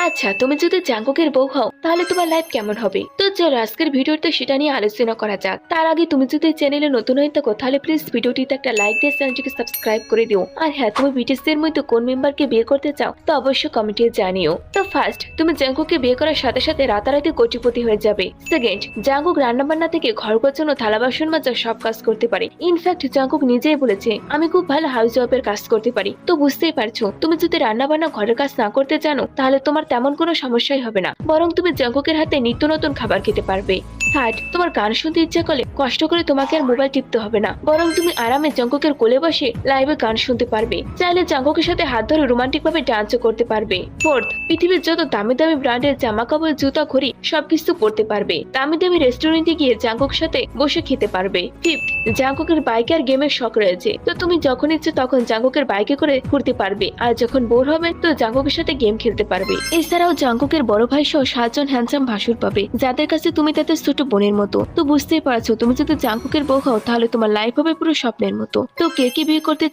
আচ্ছা, তুমি যদি জাঙ্কুকের বউ হও তাহলে তোমার লাইফ কেমন হবে? তো চলো আজকের ভিডিওতে সেটা নিয়ে আলোচনা করা যাক। তার আগে তুমি যদি চ্যানেলে নতুন হয়ে থাকো তাহলে প্লিজ ভিডিওটিতে একটা লাইক দিয়ে চ্যানেলটিকে সাবস্ক্রাইব করে দিও। আর হ্যাঁ, তুমি বিটিএস এর মধ্যে কোন মেম্বারকে বিয়ে করতে চাও তো অবশ্যই কমেন্টে জানিও। তো ফার্স্ট, তুমি জাঙ্কুককে বিয়ে করার সাথে সাথে রাতারাতি কোটিপতি হয়ে যাবে। সেকেন্ড, জাঙ্কুক রান্নাবান্না থেকে ঘর গোছানো, থালা বাসন মাজা সব কাজ করতে পারে। ইনফ্যাক্ট জাঙ্কুক নিজেই বলেছে আমি খুব ভালো হাউস ওয়াইফের কাজ করতে পারি। তো বুঝতেই পারছো, তুমি যদি রান্নাবান্না ঘরের কাজ না করতে জানো তাহলে তোমার তেমন কোনো সমস্যাই হবে না, বরং তুমি জাঙ্কুকের হাতে নিত্য নতুন খাবার খেতে পারবে। থার্ড, তোমার গান শুনতে ইচ্ছা করলে কষ্ট করে তোমাকে আর মোবাইল টিপতে হবে না, বরং তুমি আরামে জাঙ্কুকের কোলে বসে লাইভে গান শুনতে পারবে। চাইলে জাঙ্কুকের সাথে হাত ধরে রোমান্টিক ভাবে ডান্সও করতে পারবে। ফোর্থ, পৃথিবীর যত দামি দামি ব্র্যান্ডের জামা কাপড়, জুতা, ঘড়ি সবকিছু পরতে পারবে। দামি দামি রেস্টুরেন্টে গিয়ে জাঙ্কুকের সাথে বসে খেতে পারবে। ফিফথ, জাঙ্কুকের বাইকে আর গেমের শখ রয়েছে, তো তুমি যখন ইচ্ছে তখন জাঙ্কুকের বাইকে করে ঘুরতে পারবে, আর যখন বোর হবে তো জাঙ্কুকের সাথে গেম খেলতে পারবে। এছাড়াও জাঙ্কুকের বড় ভাই সহ 7জন হ্যান্ডসাম ভাসুর পাবে, যাদের কাছে তুমি তাদের ছোট বোনের মতো। তো বুঝতেই পারছো, তুমি যদি জাঙ্কুকের বউ হও তাহলে তোমার লাইফ হবে পুরো স্বপ্নের মতো। তো কে কে বিয়ে করতে